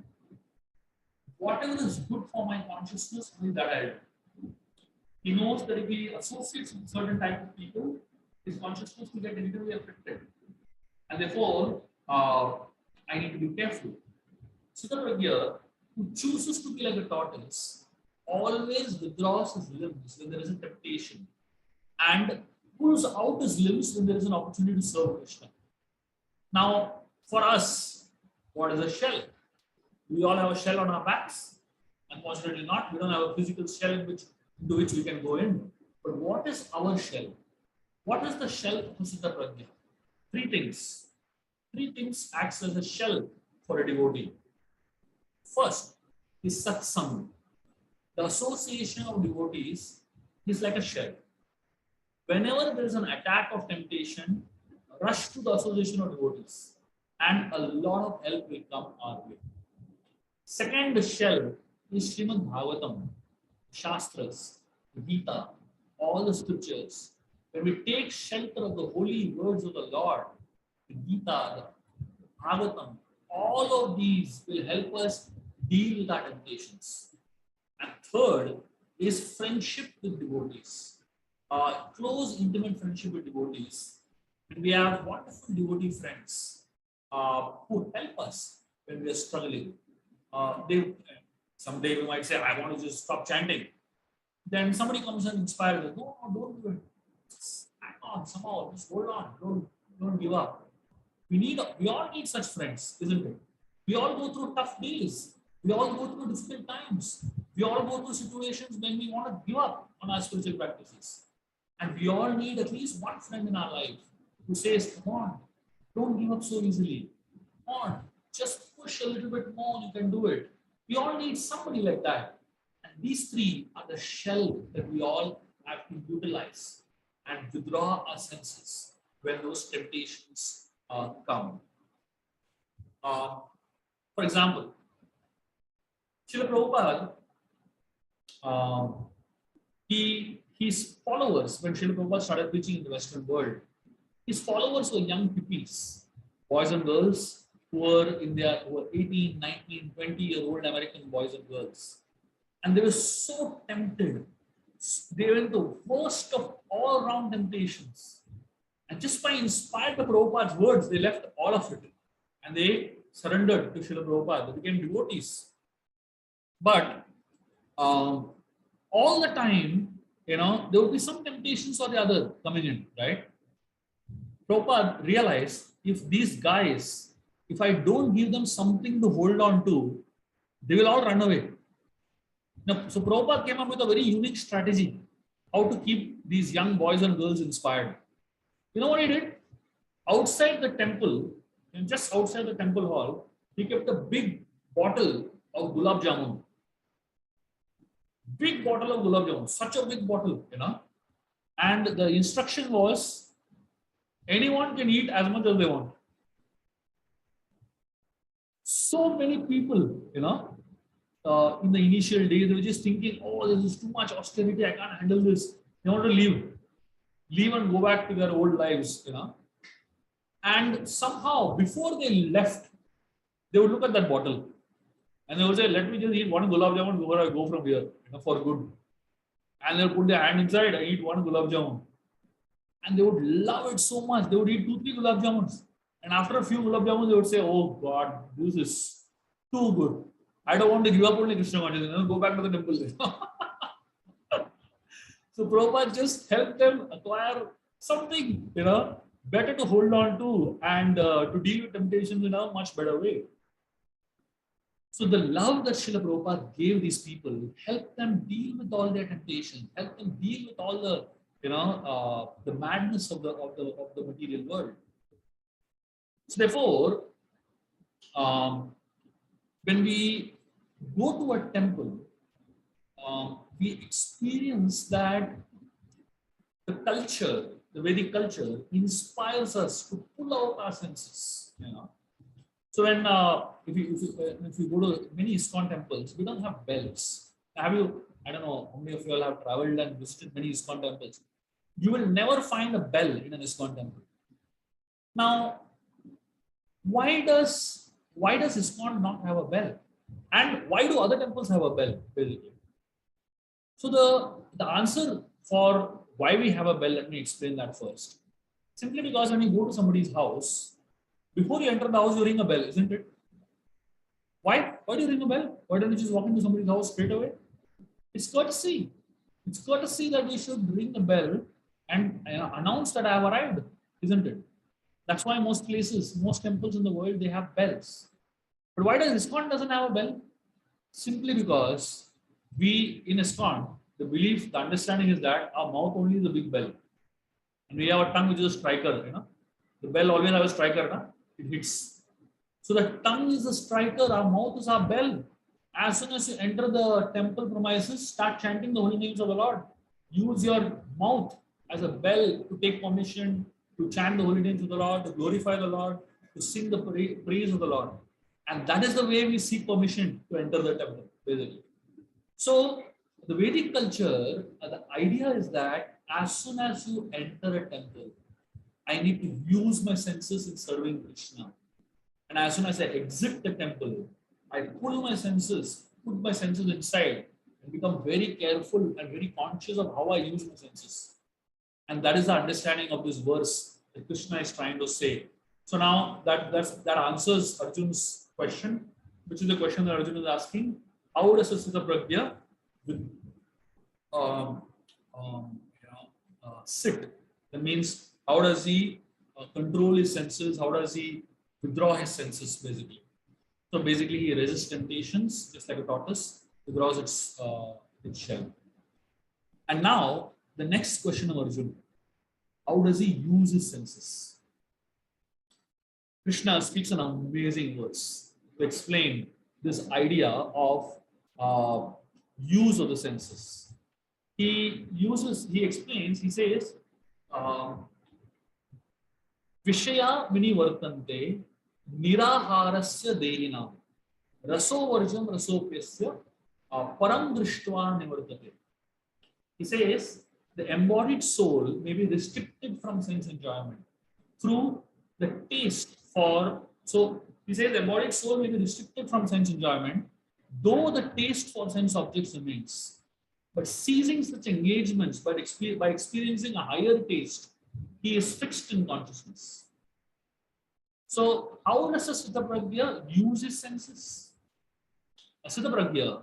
whatever is good for my consciousness, only that I do. He knows that if he associates with certain type of people, his consciousness will get negatively affected. And therefore, I need to be careful. Sthitaprajna, who chooses to be like a tortoise, always withdraws his limbs when there is a temptation. And pulls out his limbs when there is an opportunity to serve Krishna. Now, for us, what is a shell? We all have a shell on our backs. Unfortunately not. We don't have a physical shell into which we can go in. But what is our shell? What is the shell of Siddha Prajna? Three things. Three things acts as a shell for a devotee. First is satsang. The association of devotees is like a shell. Whenever there is an attack of temptation, rush to the association of devotees, and a lot of help will come our way. Second shell is Srimad Bhagavatam, Shastras, Gita, all the scriptures. When we take shelter of the holy words of the Lord, the Gita, the Bhagavatam, all of these will help us deal with our temptations. And third is friendship with devotees, close, intimate friendship with devotees. And we have wonderful devotee friends who help us when we are struggling. Someday we might say, I want to just stop chanting. Then somebody comes and inspires us. No, don't do it. Just hang on somehow. Just hold on. Don't give up. We all need such friends, isn't it? We all go through tough days. We all go through difficult times. We all go through situations when we want to give up on our spiritual practices. And we all need at least one friend in our life who says, come on, don't give up so easily. Come on, just push a little bit more, you can do it. We all need somebody like that. And these three are the shell that we all have to utilize and withdraw our senses when those temptations come. For example, Srila Prabhupada, his followers, when Srila Prabhupada started preaching in the Western world, his followers were young hippies, boys and girls who were 18, 19, 20-year-old American boys and girls. And they were so tempted. They were in the worst of all round temptations. And just by inspired by Prabhupada's words, they left all of it. And they surrendered to Srila Prabhupada. They became devotees. But all the time, there would be some temptations or the other coming in, right? Prabhupada realized if these guys, if I don't give them something to hold on to, they will all run away. Now, so Prabhupada came up with a very unique strategy how to keep these young boys and girls inspired. You know what he did? Outside the temple, and just outside the temple hall, he kept a big bottle of gulab jamun. Big bottle of gulab jamun, such a big bottle, And the instruction was, anyone can eat as much as they want. So many people, in the initial days, they were just thinking, oh, this is too much austerity, I can't handle this. They want to leave and go back to their old lives, And somehow, before they left, they would look at that bottle and they would say, let me just eat one gulab jamun before I go from here, for good. And they'll put their hand inside and eat one gulab jamun. And they would love it so much. They would eat 2-3 gulab jamuns. And after a few gulab jamuns, they would say, oh God, this is too good. I don't want to give up only Krishna consciousness. Go back to the temple. So Prabhupada just helped them acquire something, better to hold on to and to deal with temptations in a much better way. So the love that Srila Prabhupada gave these people helped them deal with all their temptations, helped them deal with all the, the madness of the material world. So therefore, when we go to a temple, we experience that the culture, the Vedic culture, inspires us to pull out our senses. So when if you go to many ISKCON temples, we don't have bells. I don't know how many of you all have traveled and visited many ISKCON temples. You will never find a bell in an ISKCON temple. Now, why does ISKCON not have a bell? And why do other temples have a bell, basically? So the answer for why we have a bell, let me explain that first. Simply because when you go to somebody's house, before you enter the house, you ring a bell, isn't it? Why? Why do you ring a bell? Why don't you just walk into somebody's house straight away? It's courtesy. It's courtesy that we should ring the bell and announce that I have arrived, isn't it? That's why most places, most temples in the world, they have bells. But why does ISKCON doesn't have a bell? Simply because we in ISKCON, the belief, the understanding is that our mouth only is a big bell. And we have a tongue which is a striker, The bell always has a striker, It hits. So the tongue is the striker, our mouth is our bell. As soon as you enter the temple premises, start chanting the holy names of the Lord. Use your mouth as a bell to take permission, to chant the holy names of the Lord, to glorify the Lord, to sing the praise of the Lord. And that is the way we seek permission to enter the temple, basically. So the Vedic culture, the idea is that as soon as you enter a temple, I need to use my senses in serving Krishna. And as soon as I exit the temple, I put my senses inside and become very careful and very conscious of how I use my senses. And that is the understanding of this verse that Krishna is trying to say. So now that answers Arjun's question, which is the question that Arjun is asking. How does a Sthita Prajna sit? That means how does he control his senses? How does he withdraw his senses, basically? So basically, he resists temptations, just like a tortoise withdraws its shell. And now, the next question of Arjuna: how does he use his senses? Krishna speaks an amazing words to explain this idea of use of the senses. He explains, he says, Vishaya vinivartante niraharasya dehinam raso varjam rasopyasya param drishtva nivartate. He says the embodied soul may be restricted from sense enjoyment through the taste for. So he says the embodied soul may be restricted from sense enjoyment, though the taste for sense objects remains. But ceasing such engagements by experiencing a higher taste, he is fixed in consciousness. So how does a Sthita Prajna use his senses? A Sthita Prajna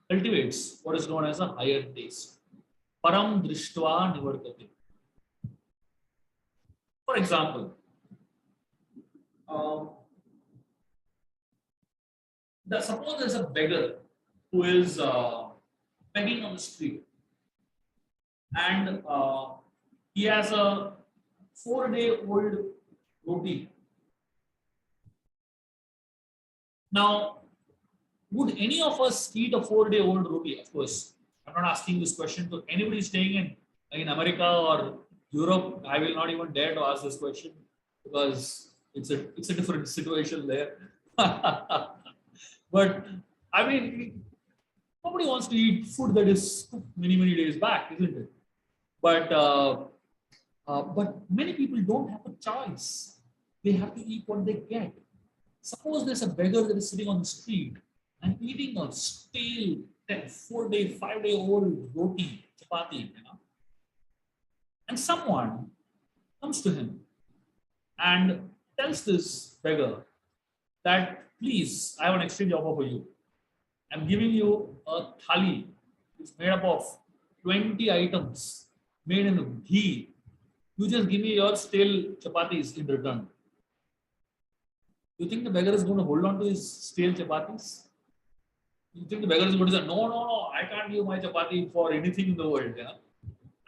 cultivates what is known as a higher taste. Param drishtva nivartate. For example, suppose there's a beggar who is begging on the street, and he has a 4-day-old roti. Now, would any of us eat a 4-day-old roti? Of course, I'm not asking this question to anybody staying in America or Europe. I will not even dare to ask this question because it's a different situation there. But I mean, nobody wants to eat food that is cooked many days back, isn't it? But many people don't have a choice. They have to eat what they get. Suppose there's a beggar that is sitting on the street and eating a stale 4-day, 5-day-old roti, chapati, and someone comes to him and tells this beggar that, please, I have an exchange offer for you. I'm giving you a thali. It's made up of 20 items made in ghee. You just give me your stale chapatis in return. You think the beggar is going to hold on to his stale chapatis? You think the beggar is going to say, no, I can't give my chapati for anything in the world.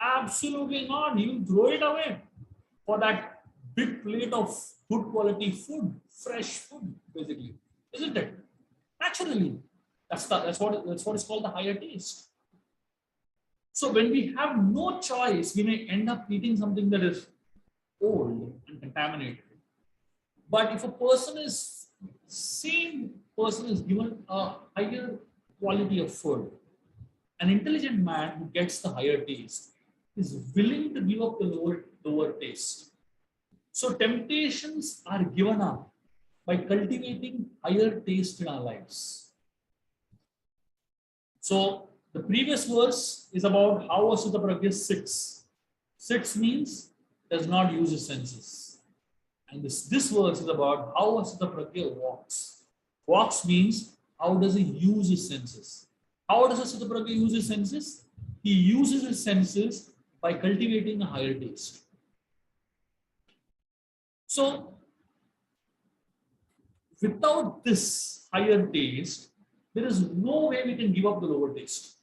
Absolutely not. He will throw it away for that big plate of good quality food, fresh food, basically. Isn't it? Naturally. That's what is called the higher taste. So when we have no choice, we may end up eating something that is old and contaminated. But if same person is given a higher quality of food, an intelligent man who gets the higher taste is willing to give up the lower taste. So temptations are given up by cultivating higher taste in our lives. So the previous verse is about how a Sthita Prajna sits. Sits means does not use his senses. And this verse is about how a Sthita Prajna walks. Walks means how does he use his senses? How does a Sthita Prajna use his senses? He uses his senses by cultivating a higher taste. So without this higher taste, there is no way we can give up the lower taste.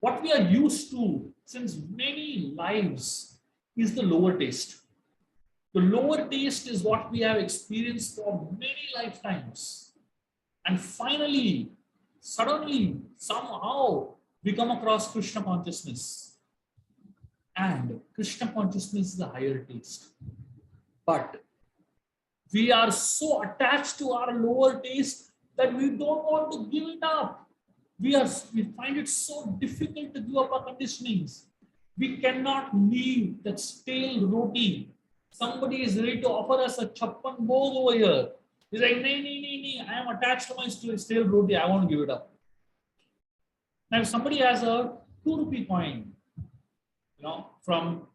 What we are used to since many lives is the lower taste. The lower taste is what we have experienced for many lifetimes. And finally, suddenly, somehow, we come across Krishna consciousness. And Krishna consciousness is a higher taste. But we are so attached to our lower taste that we don't want to give it up. We find it so difficult to give up our conditionings. We cannot leave that stale roti. Somebody is ready to offer us a chappan bhog over here. He's like, nee, I am attached to my stale roti. I won't give it up. Now, if somebody has a 2 rupee coin, from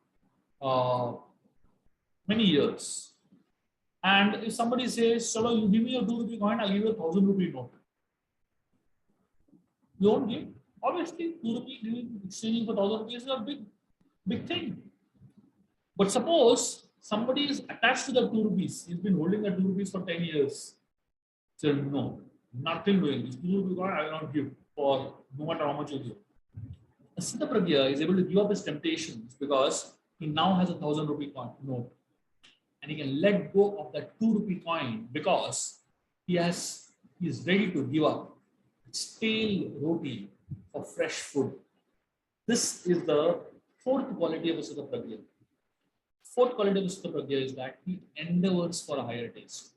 many years, and if somebody says, "Chalo, you give me a 2 rupee coin, I'll give you a 1,000 rupee note." You won't give. Obviously, 2 rupee exchanging for 1,000 rupees is a big thing. But suppose somebody is attached to the 2 rupees. He's been holding the 2 rupees for 10 years. So no, nothing doing. This 2 rupee coin I will not give for no matter how much you give. A Siddha Pragya is able to give up his temptations because he now has a 1,000 rupee note. And he can let go of that 2 rupee coin because he is ready to give up stale roti for fresh food. This is the fourth quality of a Siddha Pragya. Fourth quality of a Siddha Pragya is that he endeavors for a higher taste.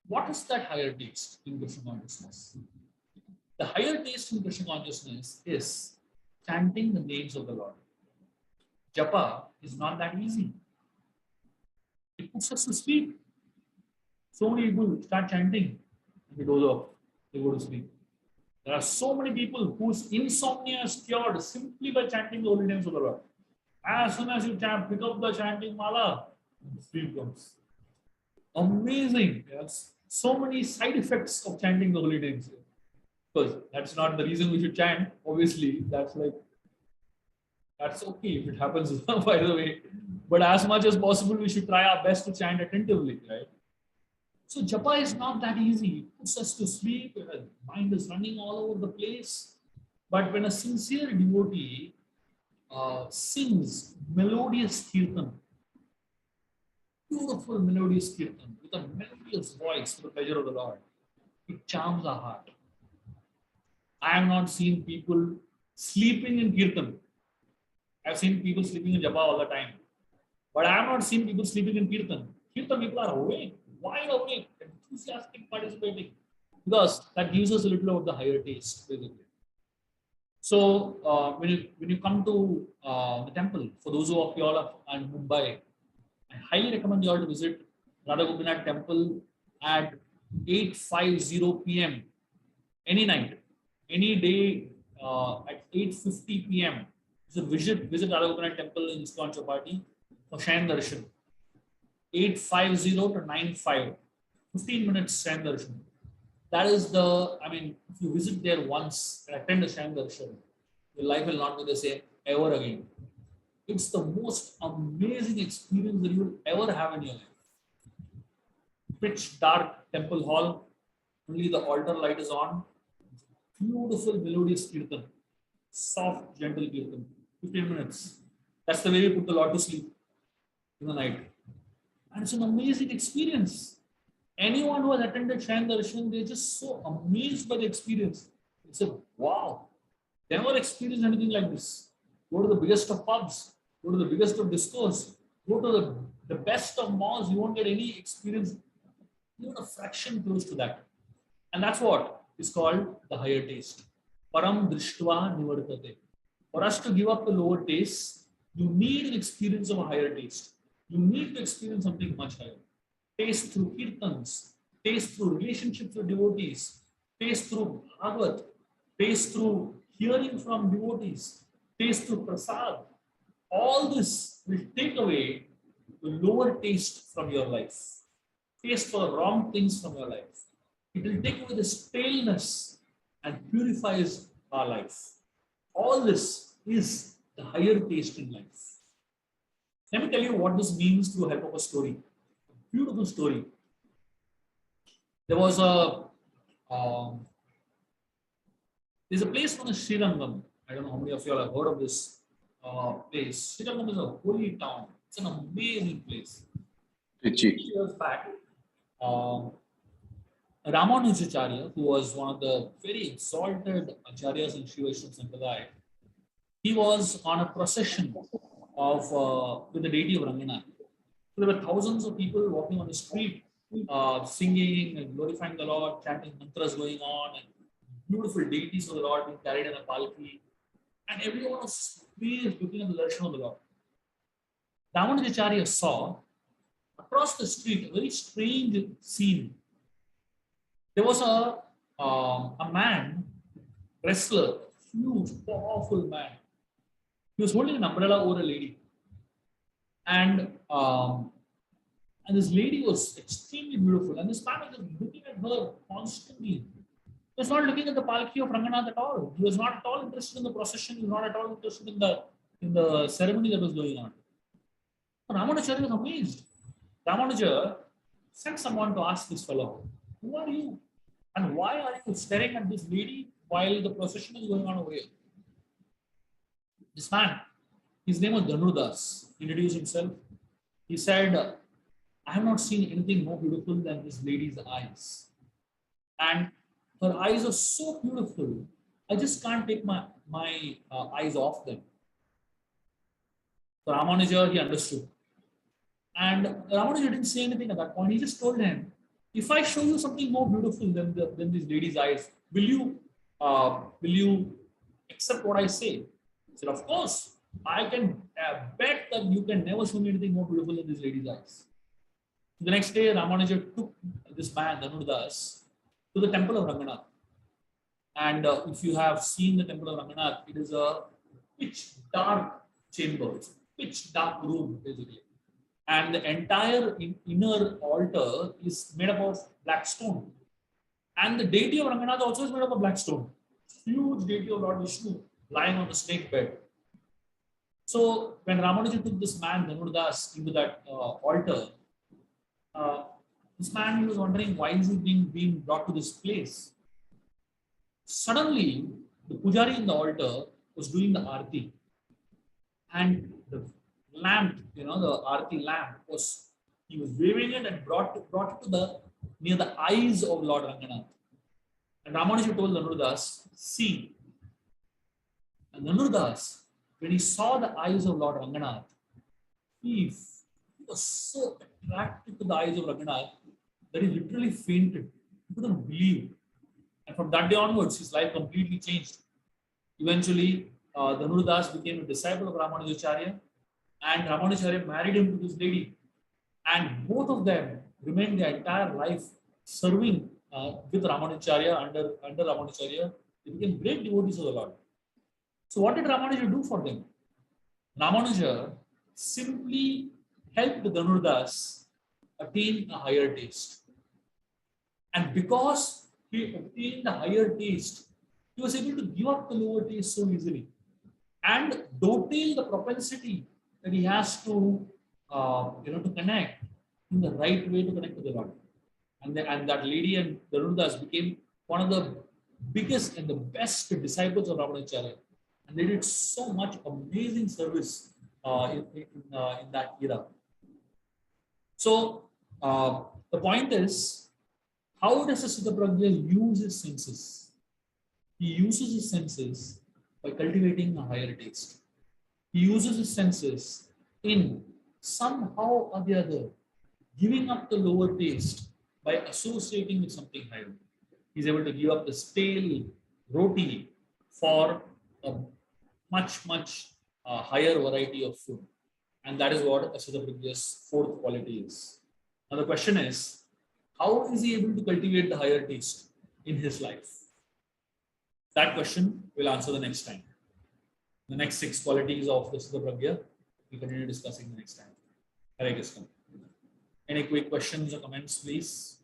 What is that higher taste in Krishna consciousness? The higher taste in Krishna consciousness is chanting the names of the Lord. Japa is not that easy. It puts us to sleep. So many people start chanting and they doze off. They go to sleep. There are so many people whose insomnia is cured simply by chanting the holy names of the Lord. As soon as you pick up the chanting mala, sleep comes. Amazing. Yes. So many side effects of chanting the holy names. Because that's not the reason we should chant. Obviously, that's okay if it happens, by the way. But as much as possible, we should try our best to chant attentively, right? So japa is not that easy. It puts us to sleep. The mind is running all over the place. But when a sincere devotee sings melodious kirtan, beautiful melodious kirtan with a melodious voice for the pleasure of the Lord, it charms our heart. I have not seen people sleeping in kirtan. I've seen people sleeping in japa all the time. But I have not seen people sleeping in kirtan. Kirtan people are awake, wide awake, enthusiastic, participating. Because that gives us a little of the higher taste, basically. So when you come to the temple, for those of you all are in Mumbai, I highly recommend you all to visit Radha Gopinath temple at 8:50 p.m. any night, any day at 8:50 p.m. So visit Radha Gopinath temple in ISKCON Chowpatty for Shayan Darshan. 8:50 to 9:05, 15 minutes Shayan Darshan. That is if you visit there once and attend the Shayan Darshan, your life will not be the same ever again. It's the most amazing experience that you will ever have in your life. Pitch dark temple hall, only the altar light is on. Beautiful melodious kirtan, soft, gentle kirtan, 15 minutes. That's the way we put the Lord to sleep in the night. And it's an amazing experience. Anyone who has attended Shayan Darshan, they're just so amazed by the experience. They say, wow, never experienced anything like this. Go to the biggest of pubs, go to the biggest of discos, go to the best of malls, you won't get any experience, even a fraction close to that. And that's what is called the higher taste. Param drishtva nivartate. For us to give up the lower taste, you need an experience of a higher taste. You need to experience something much higher. Taste through kirtans, taste through relationships with devotees, taste through Bhagavad, taste through hearing from devotees, taste through prasad. All this will take away the lower taste from your life. Taste for the wrong things from your life. It will take away the staleness and purifies our life. All this is the higher taste in life. Let me tell you what this means through help of a story. A beautiful story. There was um, there's a place known as Srirangam. I don't know how many of you all have heard of this place. Srirangam is a holy town. It's an amazing place. Years back, um, Ramanujacharya, who was one of the very exalted acharyas in Shiva Vaishnava Sampradaya, he was on a procession of with the deity of Ranganath. So there were thousands of people walking on the street, singing and glorifying the Lord, chanting mantras going on, and beautiful deities of the Lord being carried in a palki, and everyone was pleased looking at the darshan of the Lord. Ramanujacharya saw across the street a very strange scene. There was a man, wrestler, huge, powerful man. He was holding an umbrella over a lady, and this lady was extremely beautiful, and this man was just looking at her constantly. He was not looking at the palki of Ranganath at all. He was not at all interested in the procession. He was not at all interested in the ceremony that was going on. Ramanujacharya was amazed. Ramanuja sent someone to ask this fellow, "Who are you? And why are you staring at this lady while the procession is going on over here?" This man, his name was Dhanudas, he introduced himself. He said, "I have not seen anything more beautiful than this lady's eyes. And her eyes are so beautiful, I just can't take my eyes off them." So Ramanuja, he understood. And Ramanuja didn't say anything at that point. He just told him, "If I show you something more beautiful than this lady's eyes, will you accept what I say?" He said, "Of course. I can bet that you can never show me anything more beautiful than this lady's eyes." The next day, Ramanuja took this man, Dhanudas, to the temple of Ranganath. And if you have seen the temple of Ranganath, it is a pitch dark chamber, pitch dark room, basically. And the entire inner altar is made up of black stone. And the deity of Ranganath also is made up of black stone. Huge deity of Lord Vishnu lying on the snake bed. So when Ramanuja took this man, Dhanudas, into that altar, this man was wondering why is he being brought to this place. Suddenly, the pujari in the altar was doing the arti. And the lamp, the arti lamp, he was waving it and brought it to near the eyes of Lord Ranganath. And Ramanuja told Dhanudas, "See." And Dhanudas, when he saw the eyes of Lord Ranganath, he was so attracted to the eyes of Ranganath that he literally fainted. He couldn't believe. And from that day onwards, his life completely changed. Eventually, Dhanudas became a disciple of Ramanujacharya, and Ramanujacharya married him to this lady. And both of them remained their entire life serving with Ramanujacharya, under Ramanujacharya. They became great devotees of the Lord. So what did Ramanuja do for them? Ramanuja simply helped Dhanudas attain a higher taste. And because he obtained a higher taste, he was able to give up the lower taste so easily and dovetail the propensity that he has to connect in the right way to connect to the Lord. And that lady and Dhanudas became one of the biggest and the best disciples of Ramanujacharya. And they did so much amazing service in that era. So the point is, how does a Siddhaprajna use his senses? He uses his senses by cultivating a higher taste. He uses his senses in somehow or the other giving up the lower taste by associating with something higher. He's able to give up the stale roti for a much higher variety of food. And that is what a Siddhaprajna's fourth quality is. Now the question is, how is he able to cultivate the higher taste in his life? That question we'll answer the next time. The next 6 qualities of the Siddhaprajna, we'll continue discussing the next time. Hare Krishna. Any quick questions or comments, please?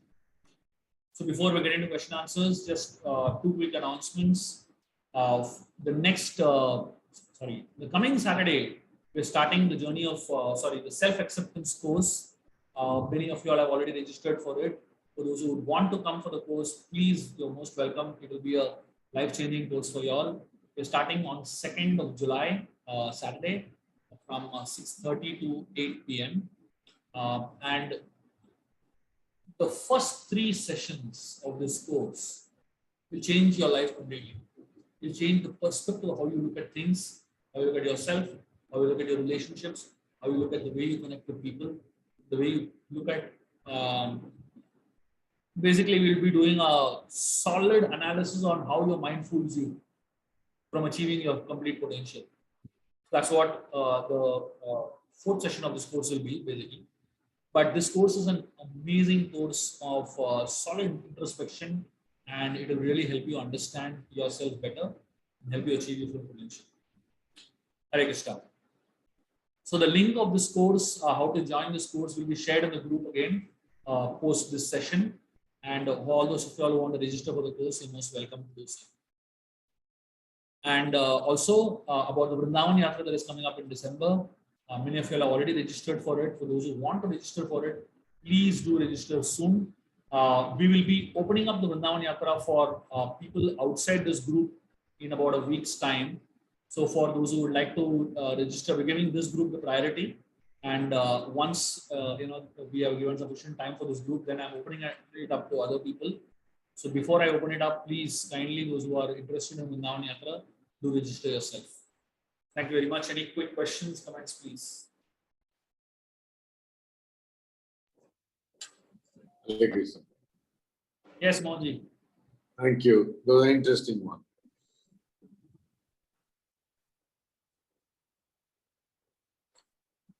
So before we get into question answers, just 2 quick announcements. The next the coming Saturday, we're starting the journey of, the self-acceptance course. Many of you all have already registered for it. For those who would want to come for the course, please, you're most welcome. It will be a life-changing course for you all. We're starting on 2nd of July, Saturday, from 6:30 to 8 p.m. And the first 3 sessions of this course will change your life completely. It will change the perspective of how you look at things, how you look at yourself, how you look at your relationships, how you look at the way you connect with people, the way you look at. Basically, we'll be doing a solid analysis on how your mind fools you from achieving your complete potential. That's what the 4th session of this course will be, basically. But this course is an amazing course of solid introspection, and it will really help you understand yourself better and help you achieve your full potential. Hare Krishna. So the link of this course, how to join this course, will be shared in the group again post this session. And all those of you all who want to register for the course, you're most welcome to do so. And also about the Vrindavan Yatra that is coming up in December. Many of you have already registered for it. For those who want to register for it, please do register soon. We will be opening up the Vrindavan Yatra for people outside this group in about a week's time. So for those who would like to register, we're giving this group the priority. And once we have given sufficient time for this group, then I'm opening it up to other people. So before I open it up, please kindly, those who are interested in Vrindavan Yatra, do register yourself. Thank you very much. Any quick questions, comments, please? Yes, Mohanji. Thank you. That was an interesting one.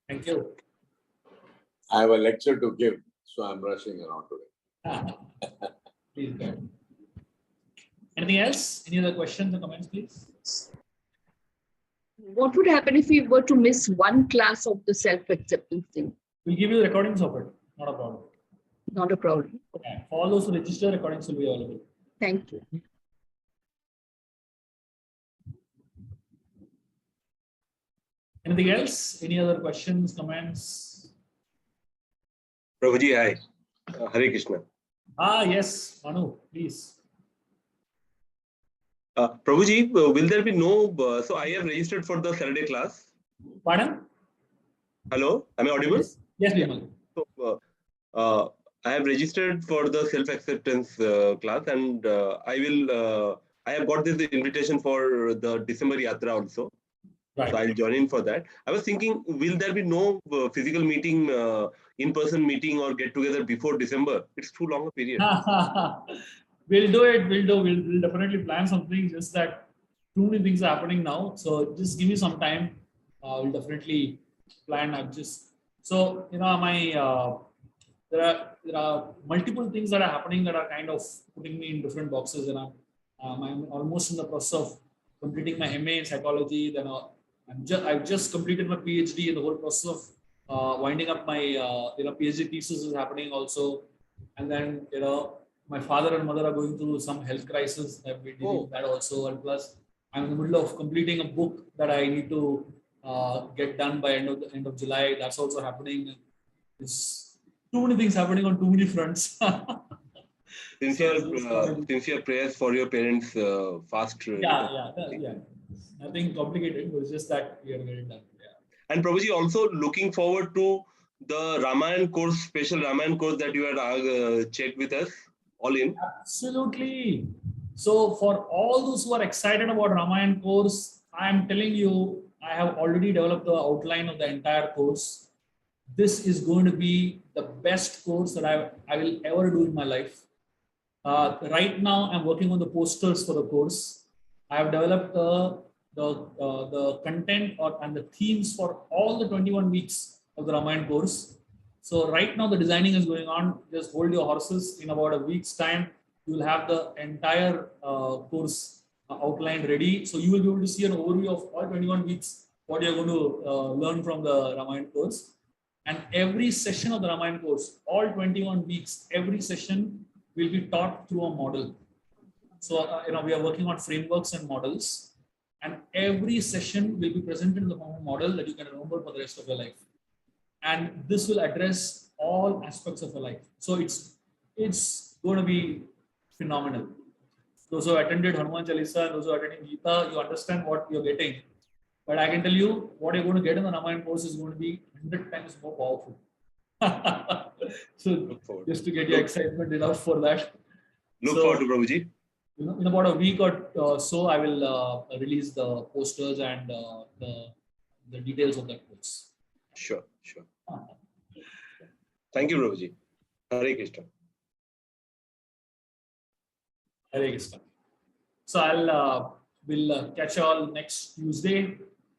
Thank you. I have a lecture to give, so I'm rushing around today. Please go ahead. Anything else? Any other questions or comments, please? What would happen if we were to miss one class of the self-acceptance thing? We'll give you the recordings of it. Not a problem. Not a problem. Okay. For all those who register, recordings will be available. Thank you. Anything else? Any other questions, comments? Prabhuji, hi. Hare Krishna. Yes, Manu, please. Prabhuji, will there be no, so I have registered for the Saturday class. Pardon? Hello, am I audible? Yes, Bimal. So, I have registered for the self-acceptance class, and I have got this invitation for the December Yatra also. Right. So I'll join in for that. I was thinking, will there be no physical meeting, in-person meeting or get together before December? It's too long a period. We'll do it. We'll definitely plan something. Just that too many things are happening now. So just give me some time. We'll definitely plan. So there are multiple things that are happening that are kind of putting me in different boxes, and I'm almost in the process of completing my MA in psychology. Then I've just completed my PhD, and the whole process of winding up my PhD thesis is happening also. And then my father and mother are going through some health crisis. I've been dealing with that also, and plus I'm in the middle of completing a book that I need to get done by end of July. That's also happening. It's too many things happening on too many fronts. Sincere prayers for your parents fast. Yeah. Nothing complicated. It's just that we are getting done. Yeah. And Prabhuji, also looking forward to the Ramayan course, special Ramayan course that you had checked with us, all in. Absolutely. So for all those who are excited about Ramayan course, I am telling you, I have already developed the outline of the entire course. This is going to be the best course that I will ever do in my life. Right now, I'm working on the posters for the course. I have developed the content and the themes for all the 21 weeks of the Ramayan course. So right now the designing is going on. Just hold your horses. In about a week's time, you will have the entire course outlined ready. So you will be able to see an overview of all 21 weeks, what you're going to learn from the Ramayan course. And every session of the Ramayan course, all 21 weeks, every session will be taught through a model. So we are working on frameworks and models. And every session will be presented in the form of model that you can remember for the rest of your life. And this will address all aspects of your life. So it's going to be phenomenal. Those who attended Hanuman Chalisa, those who are attending Gita, you understand what you're getting. But I can tell you, what you're going to get in the Ramayana course is going to be 100 times more powerful. So just to get your excitement enough for that. Look forward to Prabhuji. In about a week or so, I will release the posters and the details of that course. Sure. Thank you, Prabhuji. Hare Krishna. Hare Krishna. So we'll catch you all next Tuesday,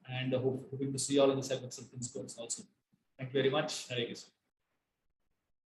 and hoping to see you all in the self-acceptance course also. Thank you very much. Hare Krishna.